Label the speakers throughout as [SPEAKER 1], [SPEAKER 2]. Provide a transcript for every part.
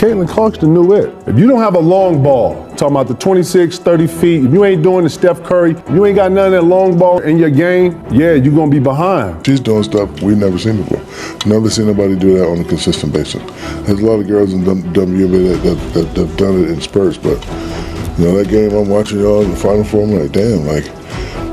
[SPEAKER 1] Caitlin Clark's the new it. If you don't have a long ball, talking about the 26, 30 feet, if you ain't doing the Steph Curry, if you ain't got none of that long ball in your game, yeah, you're going to be behind.
[SPEAKER 2] She's doing stuff we've never seen before. Never seen nobody do that on a consistent basis. There's a lot of girls in WNBA that have done it in spurts, but you know, that game I'm watching y'all in the Final Four, I'm like, damn, like,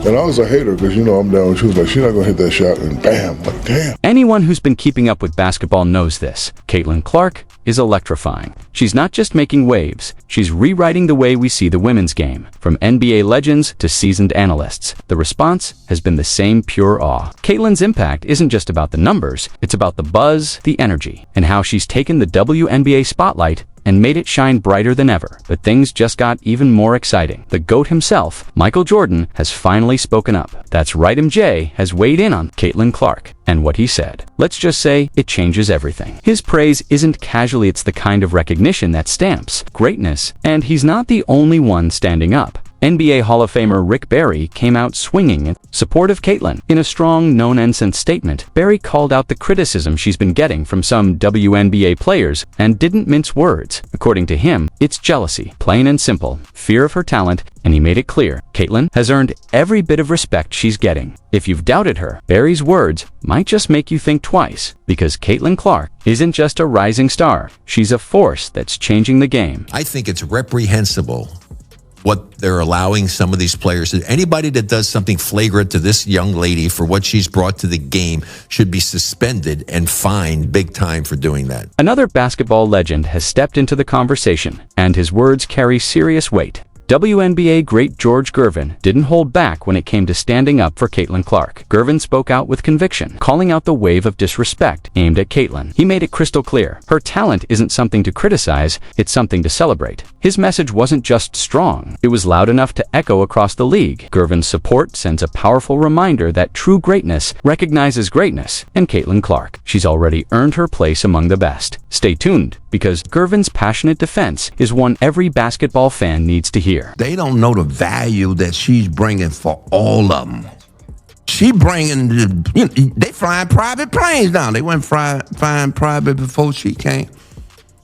[SPEAKER 2] and I was a hater because, you know, I'm down with she was like, she's not going to hit that shot, and bam, like, damn.
[SPEAKER 3] Anyone who's been keeping up with basketball knows this. Caitlin Clark is electrifying. She's not just making waves, she's rewriting the way we see the women's game. From NBA legends to seasoned analysts, the response has been the same pure awe. Caitlin's impact isn't just about the numbers, it's about the buzz, the energy, and how she's taken the WNBA spotlight and made it shine brighter than ever. But things just got even more exciting. The GOAT himself, Michael Jordan, has finally spoken up. That's right, MJ has weighed in on Caitlin Clark and what he said. Let's just say it changes everything. His praise isn't casually, it's the kind of recognition that stamps greatness, and he's not the only one standing up. NBA Hall of Famer Rick Barry came out swinging in support of Caitlin. In a strong, no-nonsense statement, Barry called out the criticism she's been getting from some WNBA players and didn't mince words. According to him, it's jealousy, plain and simple, fear of her talent, and he made it clear, Caitlin has earned every bit of respect she's getting. If you've doubted her, Barry's words might just make you think twice, because Caitlin Clark isn't just a rising star, she's a force that's changing the game.
[SPEAKER 4] I think it's reprehensible what they're allowing some of these players to. Anybody that does something flagrant to this young lady for what she's brought to the game should be suspended and fined big time for doing that.
[SPEAKER 3] Another basketball legend has stepped into the conversation, and his words carry serious weight. WNBA great George Gervin didn't hold back when it came to standing up for Caitlin Clark. Gervin spoke out with conviction, calling out the wave of disrespect aimed at Caitlin. He made it crystal clear, her talent isn't something to criticize, it's something to celebrate. His message wasn't just strong, it was loud enough to echo across the league. Gervin's support sends a powerful reminder that true greatness recognizes greatness, and Caitlin Clark, she's already earned her place among the best. Stay tuned, because Gervin's passionate defense is one every basketball fan needs to hear.
[SPEAKER 5] They don't know the value that she's bringing for all of them. She bringing, they flying private planes now. They weren't flying private before she came.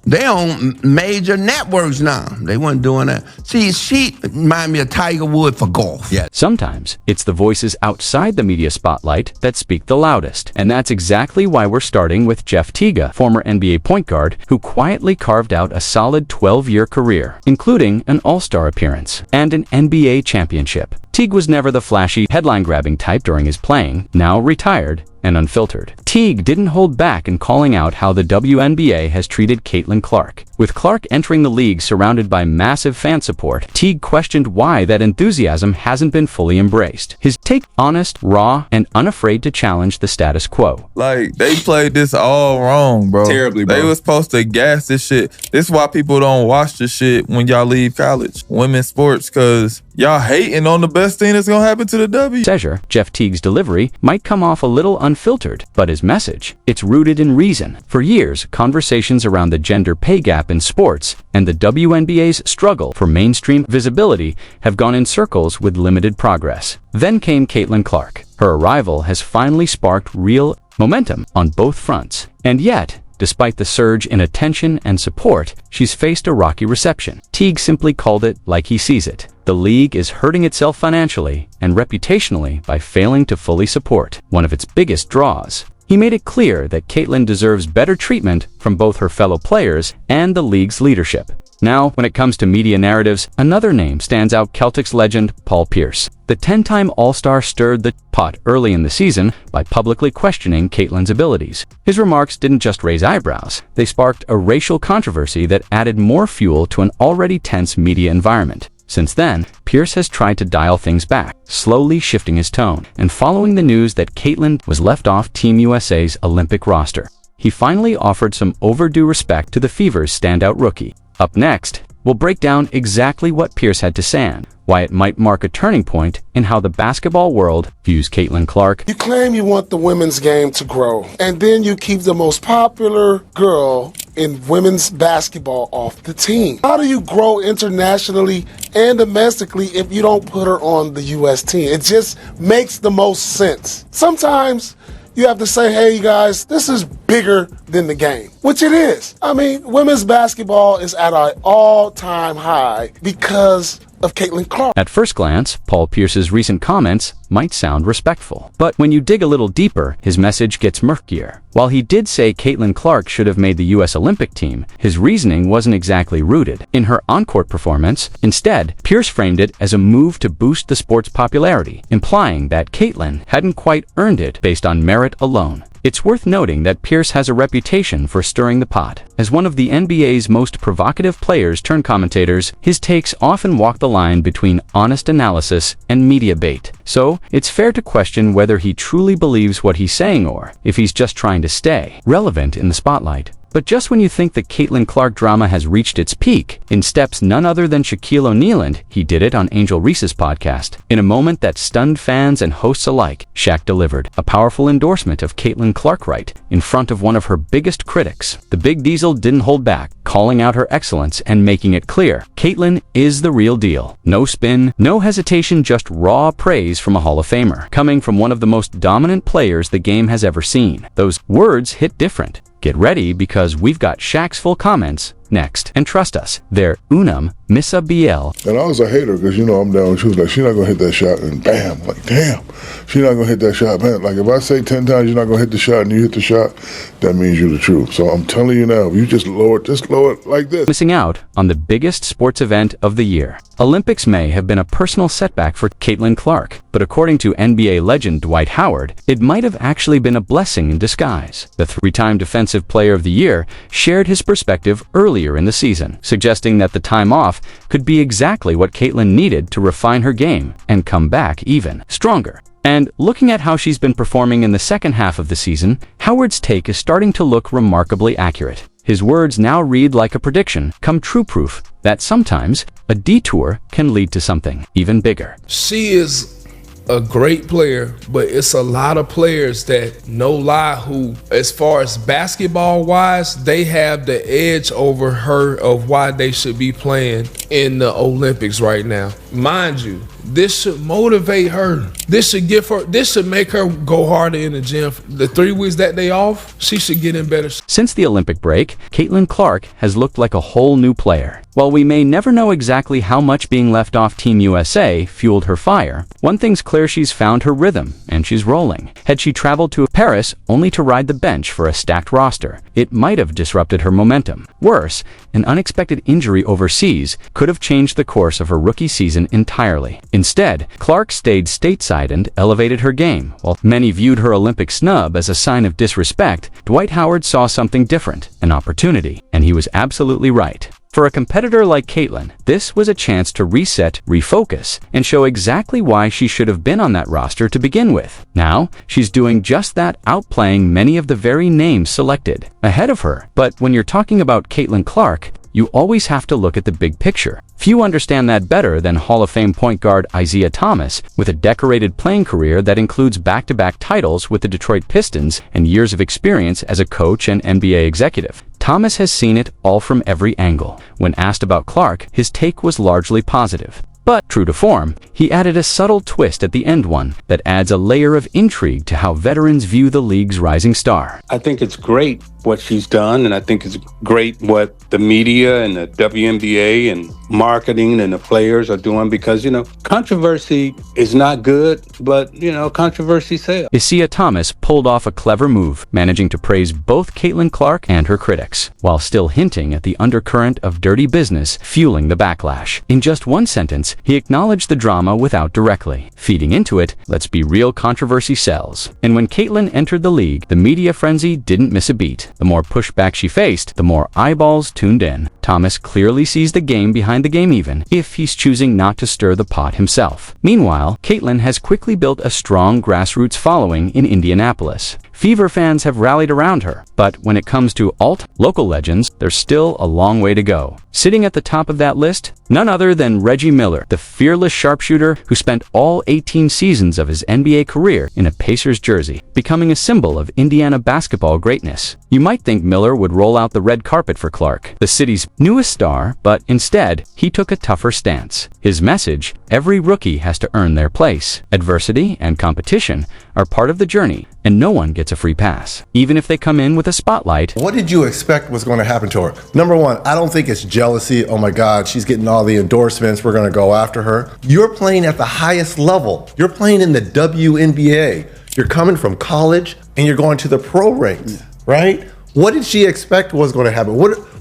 [SPEAKER 5] They on major networks now. They weren't doing that. See, she remind me of Tiger Woods for golf.
[SPEAKER 3] Yeah. Sometimes it's the voices outside the media spotlight that speak the loudest. And that's exactly why we're starting with Jeff Teague, former NBA point guard, who quietly carved out a solid 12-year career, including an All-Star appearance and an NBA championship. Teague was never the flashy, headline-grabbing type during his playing, now retired and unfiltered. Teague didn't hold back in calling out how the WNBA has treated Caitlin Clark. With Clark entering the league surrounded by massive fan support, Teague questioned why that enthusiasm hasn't been fully embraced. His take, honest, raw, and unafraid to challenge the status quo.
[SPEAKER 6] Like, they played this all wrong, bro.
[SPEAKER 7] Terribly, bro.
[SPEAKER 6] They was supposed to gas this shit. This is why people don't watch this shit when y'all leave college. Women's sports, because y'all hating on the best thing that's gonna happen to the W.
[SPEAKER 3] Jeff Teague's delivery might come off a little unfiltered, but his message, it's rooted in reason. For years, conversations around the gender pay gap in sports and the WNBA's struggle for mainstream visibility have gone in circles with limited progress. Then came Caitlin Clark. Her arrival has finally sparked real momentum on both fronts. And yet, despite the surge in attention and support, she's faced a rocky reception. Teague simply called it like he sees it. The league is hurting itself financially and reputationally by failing to fully support one of its biggest draws. He made it clear that Caitlin deserves better treatment from both her fellow players and the league's leadership. Now, when it comes to media narratives, another name stands out: Celtics legend Paul Pierce. The 10-time All-Star stirred the pot early in the season by publicly questioning Caitlin's abilities. His remarks didn't just raise eyebrows, they sparked a racial controversy that added more fuel to an already tense media environment. Since then, Pierce has tried to dial things back, slowly shifting his tone, and following the news that Caitlin was left off Team USA's Olympic roster, he finally offered some overdue respect to the Fever's standout rookie. Up next, we'll break down exactly what Pierce had to say, why it might mark a turning point in how the basketball world views Caitlin Clark.
[SPEAKER 8] You claim you want the women's game to grow, and then you keep the most popular girl in women's basketball off the team. How do you grow internationally and domestically if you don't put her on the U.S. team? It just makes the most sense. Sometimes you have to say, hey guys, this is bigger than the game, which it is. I mean, women's basketball is at an all-time high because of Caitlin Clark.
[SPEAKER 3] At first glance, Paul Pierce's recent comments might sound respectful. But when you dig a little deeper, his message gets murkier. While he did say Caitlin Clark should have made the U.S. Olympic team, his reasoning wasn't exactly rooted in her on-court performance. Instead, Pierce framed it as a move to boost the sport's popularity, implying that Caitlin hadn't quite earned it based on merit alone. It's worth noting that Pierce has a reputation for stirring the pot. As one of the NBA's most provocative players turned commentators, his takes often walk the line between honest analysis and media bait. So, it's fair to question whether he truly believes what he's saying or if he's just trying to stay relevant in the spotlight. But just when you think the Caitlin Clark drama has reached its peak, in steps none other than Shaquille O'Neal, and he did it on Angel Reese's podcast. In a moment that stunned fans and hosts alike, Shaq delivered a powerful endorsement of Caitlin Clark right in front of one of her biggest critics. The Big Diesel didn't hold back, calling out her excellence and making it clear, Caitlin is the real deal. No spin, no hesitation, just raw praise from a Hall of Famer, coming from one of the most dominant players the game has ever seen. Those words hit different. Get ready because we've got Shaq's full comments next. And trust us, they're unum missabiel.
[SPEAKER 2] And I was a hater because, you know, I'm down. She was like, she's not going to hit that shot. And bam, like, damn, she's not going to hit that shot. Man, like if I say 10 times you're not going to hit the shot and you hit the shot, that means you're the truth. So I'm telling you now, if you just lower it like this.
[SPEAKER 3] Missing out on the biggest sports event of the year. Olympics may have been a personal setback for Caitlin Clark, but according to NBA legend Dwight Howard, it might have actually been a blessing in disguise. The three-time Defensive Player of the Year shared his perspective earlier in the season, suggesting that the time off could be exactly what Caitlin needed to refine her game and come back even stronger. And looking at how she's been performing in the second half of the season, Howard's take is starting to look remarkably accurate. His words now read like a prediction, come true proof that sometimes a detour can lead to something even bigger.
[SPEAKER 7] She is a great player, but it's a lot of players that, no lie, who, as far as basketball wise, they have the edge over her of why they should be playing in the Olympics right now. Mind you, this should motivate her. This should make her go harder in the gym. The 3 weeks that they off, she should get in better.
[SPEAKER 3] Since the Olympic break, Caitlin Clark has looked like a whole new player. While we may never know exactly how much being left off Team USA fueled her fire, one thing's clear: she's found her rhythm and she's rolling. Had she traveled to Paris only to ride the bench for a stacked roster, it might have disrupted her momentum. Worse, an unexpected injury overseas could have changed the course of her rookie season entirely. Instead, Clark stayed stateside and elevated her game. While many viewed her Olympic snub as a sign of disrespect, Dwight Howard saw something different, an opportunity, and he was absolutely right. For a competitor like Caitlin, this was a chance to reset, refocus, and show exactly why she should have been on that roster to begin with. Now, she's doing just that, outplaying many of the very names selected ahead of her. But when you're talking about Caitlin Clark, you always have to look at the big picture. Few understand that better than Hall of Fame point guard Isaiah Thomas, with a decorated playing career that includes back-to-back titles with the Detroit Pistons and years of experience as a coach and NBA executive. Thomas has seen it all from every angle. When asked about Clark, his take was largely positive. But, true to form, he added a subtle twist at the end, one that adds a layer of intrigue to how veterans view the league's rising star.
[SPEAKER 9] I think it's great what she's done, and I think it's great what the media and the WNBA and marketing and the players are doing, because, you know, controversy is not good, but, you know, controversy sells.
[SPEAKER 3] Isaiah Thomas pulled off a clever move, managing to praise both Caitlin Clark and her critics, while still hinting at the undercurrent of dirty business fueling the backlash. In just one sentence, he acknowledged the drama without directly feeding into it. Let's be real, controversy sells. And when Caitlin entered the league, the media frenzy didn't miss a beat. The more pushback she faced, the more eyeballs tuned in. Thomas clearly sees the game behind the game, even if he's choosing not to stir the pot himself. Meanwhile, Caitlin has quickly built a strong grassroots following in Indianapolis. Fever fans have rallied around her, but when it comes to local legends, there's still a long way to go. Sitting at the top of that list, none other than Reggie Miller, the fearless sharpshooter who spent all 18 seasons of his NBA career in a Pacers jersey, becoming a symbol of Indiana basketball greatness. You might think Miller would roll out the red carpet for Clark, the city's newest star, but instead, he took a tougher stance. His message, every rookie has to earn their place. Adversity and competition are part of the journey, and no one gets a free pass, even if they come in with a spotlight.
[SPEAKER 10] What did you expect was going to happen to her? Number one, I don't think it's jealousy. Oh my God, she's getting all the endorsements. We're going to go after her. You're playing at the highest level. You're playing in the WNBA. You're coming from college and you're going to the pro ranks, right? What did she expect was going to happen?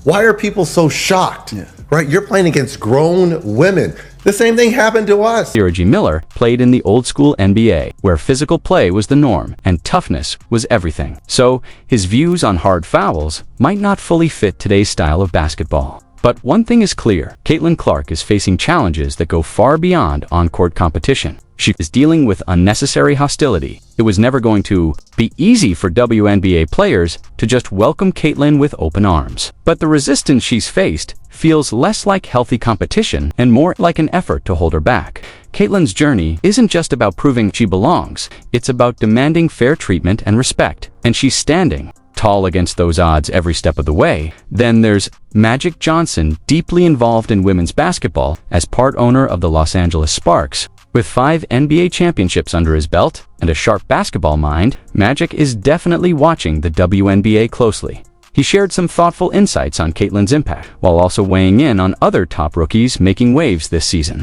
[SPEAKER 10] Why are people so shocked, right? You're playing against grown women. The same thing happened to us.
[SPEAKER 3] Reggie Miller played in the old school NBA, where physical play was the norm and toughness was everything. So his views on hard fouls might not fully fit today's style of basketball. But one thing is clear, Caitlin Clark is facing challenges that go far beyond on-court competition. She is dealing with unnecessary hostility. It was never going to be easy for WNBA players to just welcome Caitlin with open arms. But the resistance she's faced feels less like healthy competition and more like an effort to hold her back. Caitlin's journey isn't just about proving she belongs, it's about demanding fair treatment and respect. And she's standing tall against those odds every step of the way. Then there's Magic Johnson, deeply involved in women's basketball as part owner of the Los Angeles Sparks. With 5 NBA championships under his belt and a sharp basketball mind, Magic is definitely watching the WNBA closely. He shared some thoughtful insights on Caitlin's impact, while also weighing in on other top rookies making waves this season.